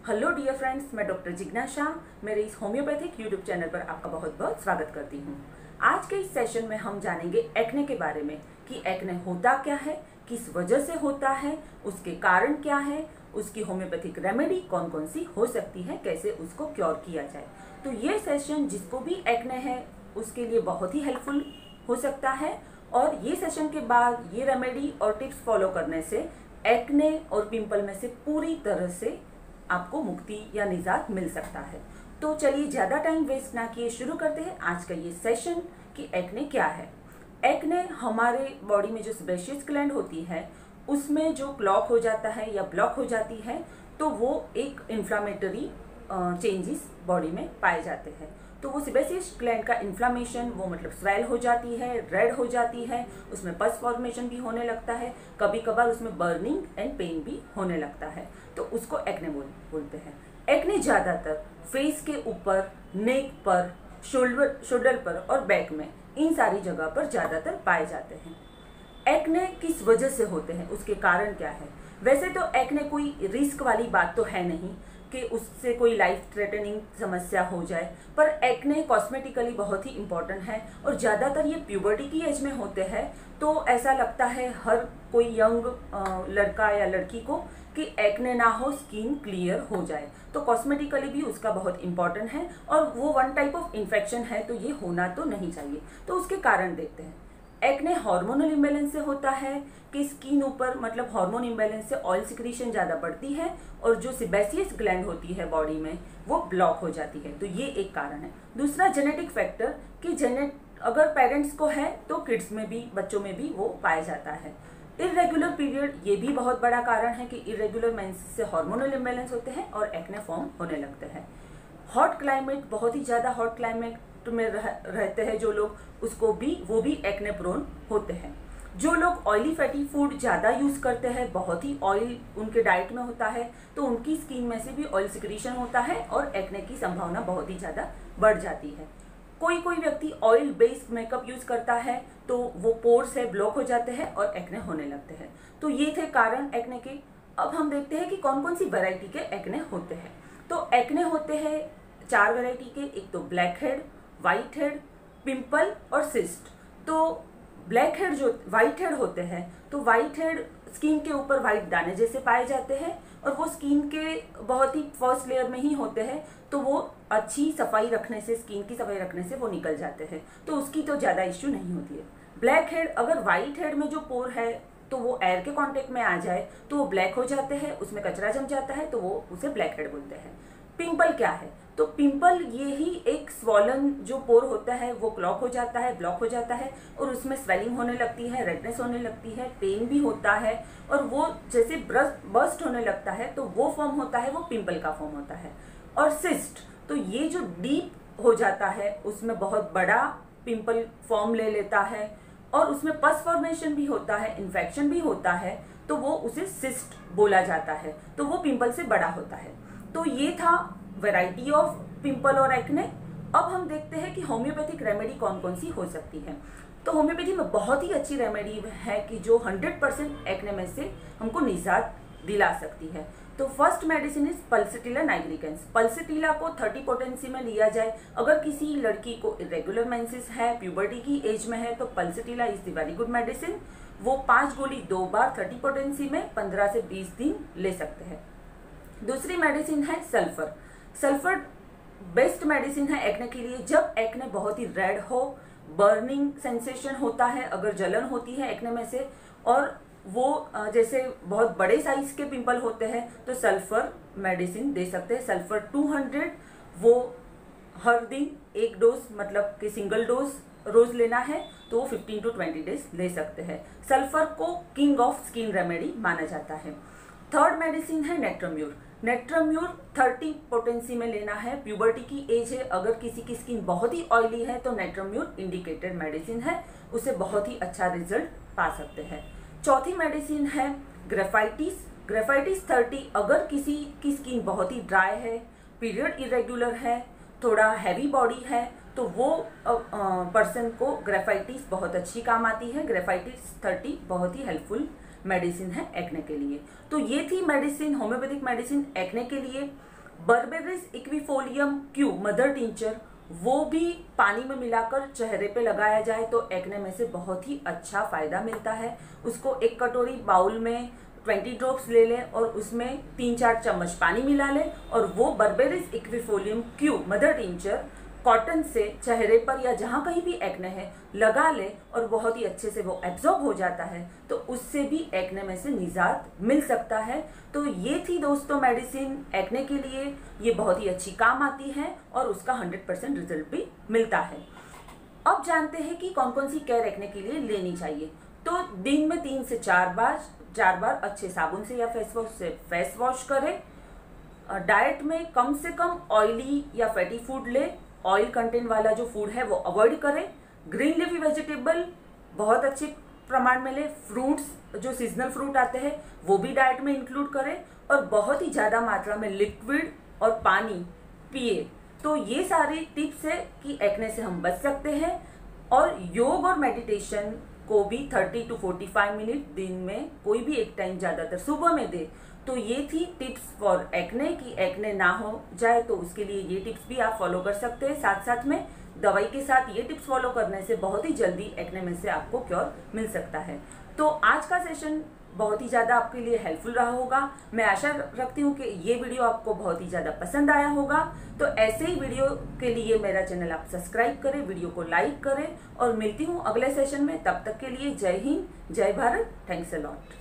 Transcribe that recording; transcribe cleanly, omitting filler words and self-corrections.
Hello dear friends, मैं doctor जिज्ञासा मेरे इस होम्योपैथिक यूट्यूब चैनल पर आपका बहुत बहुत स्वागत करती हूँ। आज के इस सेशन में हम जानेंगे एक्ने के बारे में कि एक्ने होता क्या है, किस वजह से होता है, उसके कारण क्या है, उसकी होम्योपैथिक रेमेडी कौन कौन सी हो सकती है, कैसे उसको क्योर किया जाए। तो ये सेशन जिसको भी एक्ने है उसके लिए बहुत ही हेल्पफुल हो सकता है और ये सेशन के बाद ये रेमेडी और टिप्स फॉलो करने से एक्ने और पिंपल में से पूरी तरह से आपको मुक्ति या निजात मिल सकता है। तो चलिए ज़्यादा टाइम वेस्ट ना किए शुरू करते हैं आज का ये सेशन कि एक्ने क्या है। एक्ने हमारे बॉडी में जो सेबेशियस ग्लैंड होती है उसमें जो क्लॉग हो जाता है या ब्लॉक हो जाती है तो वो एक इन्फ्लामेटरी चेंजेस बॉडी में पाए जाते हैं। तो वो सेबेशियस ग्लैंड का इन्फ्लामेशन वो मतलब स्वेल हो जाती है, रेड हो जाती है, उसमें पस फॉर्मेशन भी होने लगता है, कभी कभार उसमें बर्निंग एंड पेन भी होने लगता है, तो उसको एक्ने बोलते हैं। एक्ने ज़्यादातर फेस के ऊपर, नेक पर, शोल्डर पर और बैक में, इन सारी जगह पर ज़्यादातर पाए जाते हैं। एक्ने किस वजह से होते हैं, उसके कारण क्या है? वैसे तो एक्ने कोई रिस्क वाली बात तो है नहीं कि उससे कोई लाइफ थ्रेटनिंग समस्या हो जाए, पर एक्ने कॉस्मेटिकली बहुत ही इम्पोर्टेंट है और ज़्यादातर ये प्यूबर्टी की एज में होते हैं। तो ऐसा लगता है हर कोई यंग लड़का या लड़की को कि एक्ने ना हो, स्किन क्लियर हो जाए, तो कॉस्मेटिकली भी उसका बहुत इम्पोर्टेंट है और वो वन टाइप ऑफ इन्फेक्शन है, तो ये होना तो नहीं चाहिए। तो उसके कारण देखते हैं। एक्ने हार्मोनल इम्बैलेंस से होता है कि स्किन ऊपर मतलब हार्मोन इम्बैलेंस से ऑयल सिक्रीशन ज़्यादा बढ़ती है और जो सेबेशियस ग्लैंड होती है बॉडी में वो ब्लॉक हो जाती है, तो ये एक कारण है। दूसरा जेनेटिक फैक्टर कि अगर पेरेंट्स को है तो किड्स में भी, बच्चों में भी वो पाया जाता है। इरेगुलर पीरियड ये भी बहुत बड़ा कारण है कि इरेगुलर मेंसेस से हार्मोनल इम्बैलेंस होते हैं और एक्ने फॉर्म होने लगते हैं। हॉट क्लाइमेट, बहुत ही ज़्यादा हॉट क्लाइमेट में रहते हैं जो लोग, वो भी एक्ने प्रोन होते हैं। जो लोग ऑयली फैटी फूड ज़्यादा यूज़ करते हैं, बहुत ही ऑयल उनके डाइट में होता है, तो उनकी स्किन में से भी ऑयल सिक्रीशन होता है और एक्ने की संभावना बहुत ही ज़्यादा बढ़ जाती है। कोई कोई व्यक्ति ऑयल बेस्ड मेकअप यूज़ करता है तो वो पोर्स है ब्लॉक हो जाते हैं और एक्ने होने लगते हैं। तो ये थे कारण एक्ने के। अब हम देखते हैं कि कौन कौन सी वैरायटी के एक्ने होते हैं। तो एक्ने होते हैं 4 वैरायटी के। एक तो black head, white head, pimple और सिस्ट। तो ब्लैक हेड जो वाइट हेड होते हैं, तो वाइट हेड स्किन के ऊपर वाइट दाने जैसे पाए जाते हैं और वो स्किन के बहुत ही फर्स्ट लेयर में ही होते हैं, तो वो अच्छी सफाई रखने से, स्किन की सफाई रखने से वो निकल जाते हैं, तो उसकी तो ज़्यादा इश्यू नहीं होती है। ब्लैक हेड, अगर वाइट हेड में जो पोर है तो वो एयर के कांटेक्ट में आ जाए तो वो ब्लैक हो जाते हैं, उसमें कचरा जम जाता है, तो वो उसे ब्लैक हेड बोलते हैं। पिंपल क्या है? तो पिंपल ये ही एक स्वॉलन जो पोर होता है वो क्लॉक हो जाता है, ब्लॉक हो जाता है और उसमें स्वेलिंग होने लगती है, रेडनेस होने लगती है, पेन भी होता है और वो जैसे बर्स्ट होने लगता है तो वो फॉर्म होता है, वो पिंपल का फॉर्म होता है। और सिस्ट, तो ये जो डीप हो जाता है उसमें बहुत बड़ा पिंपल फॉर्म ले लेता है और उसमें पस फॉर्मेशन भी होता है, इन्फेक्शन भी होता है, तो वो उसे सिस्ट बोला जाता है, तो वो पिंपल से बड़ा होता है। तो ये था वैरायटी ऑफ पिंपल और एक्ने। अब हम देखते हैं कि होम्योपैथिक रेमेडी कौन कौन सी हो सकती है। तो होम्योपैथी में बहुत ही अच्छी रेमेडी है कि जो 100% एक्ने में से हमको निजात दिला सकती है। तो first medicine is pulsatilla nigricans. Pulsatilla को 30 पोटेंसी में लिया जाए। अगर किसी लड़की को इरेगुलर मेंसेस है, प्यूबर्टी की एज में है, तो pulsatilla is the very good medicine. वो 5 गोली 2 बार 30 पोटेंसी में 15 से 20 दिन ले सकते हैं। दूसरी मेडिसिन है सल्फर। सल्फर बेस्ट मेडिसिन है एक्ने के लिए। जब एक्ने बहुत ही रेड हो, बर्निंग सेंसेशन होता है, अगर जलन होती है एक्ने में से और वो जैसे बहुत बड़े साइज के पिंपल होते हैं, तो सल्फर मेडिसिन दे सकते हैं। सल्फर 200 वो हर दिन एक डोज, मतलब कि सिंगल डोज रोज लेना है, तो वो 15 to 20 डेज ले सकते हैं। सल्फर को किंग ऑफ स्किन रेमेडी माना जाता है। थर्ड मेडिसिन है नेट्रोम्यूर। नेट्रोम्यूर 30 पोटेंसी में लेना है। प्यूबर्टी की एज है, अगर किसी की स्किन बहुत ही ऑयली है तो नेट्रोम्यूर इंडिकेटेड मेडिसिन है, उससे बहुत ही अच्छा रिजल्ट पा सकते हैं। चौथी मेडिसिन है ग्रेफाइटिस। ग्रेफाइटिस 30, अगर किसी की स्किन बहुत ही ड्राई है, पीरियड इरेगुलर है, थोड़ा हैवी बॉडी है, तो वो पर्सन को ग्रेफाइटिस बहुत अच्छी काम आती है। ग्रेफाइटिस 30 बहुत ही हेल्पफुल मेडिसिन है एक्ने के लिए। तो ये थी मेडिसिन, होम्योपैथिक मेडिसिन एक्ने के लिए। Berberis aquifolium Q mother tincture, वो भी पानी में मिलाकर चेहरे पे लगाया जाए तो एक्ने में से बहुत ही अच्छा फायदा मिलता है। उसको एक कटोरी बाउल में 20 ड्रॉप्स ले लें और उसमें 3-4 चम्मच पानी मिला लें और वो berberis aquifolium Q mother tincture cotton से चेहरे पर या जहाँ कहीं भी एक्ने है लगा ले और बहुत ही अच्छे से वो एब्जॉर्ब हो जाता है, तो उससे भी एक्ने में से निजात मिल सकता है। तो ये थी दोस्तों मेडिसिन एक्ने के लिए, ये बहुत ही अच्छी काम आती है और उसका 100% रिजल्ट भी मिलता है। अब जानते हैं कि कौन कौन सी केयर एक्ने के लिए लेनी चाहिए। तो दिन में 3 से 4 बार अच्छे साबुन से या फेस वॉश से फेस वॉश करें। डाइट में कम से कम ऑयली या फैटी फूड ले, ऑयल कंटेंट वाला जो फूड है वो अवॉइड करें। ग्रीन लीफी वेजिटेबल बहुत अच्छे प्रमाण में ले, फ्रूट्स जो सीजनल फ्रूट आते हैं वो भी डाइट में इंक्लूड करें और बहुत ही ज़्यादा मात्रा में लिक्विड और पानी पिए। तो ये सारी टिप्स है कि एक्ने से हम बच सकते हैं। और योग और मेडिटेशन को भी 30 to 45 मिनट दिन में कोई भी एक टाइम ज़्यादातर सुबह में दे। तो ये थी टिप्स फॉर एक्ने कि एक्ने ना हो जाए, तो उसके लिए ये टिप्स भी आप फॉलो कर सकते हैं। साथ साथ में दवाई के साथ ये टिप्स फॉलो करने से बहुत ही जल्दी एक्ने में से आपको क्योर मिल सकता है। तो आज का सेशन बहुत ही ज़्यादा आपके लिए हेल्पफुल रहा होगा। मैं आशा रखती हूँ कि ये वीडियो आपको बहुत ही ज़्यादा पसंद आया होगा। तो ऐसे ही वीडियो के लिए मेरा चैनल आप सब्सक्राइब करें, वीडियो को लाइक करें और मिलती हूँ अगले सेशन में। तब तक के लिए जय हिंद, जय भारत, थैंक्स अ लॉट।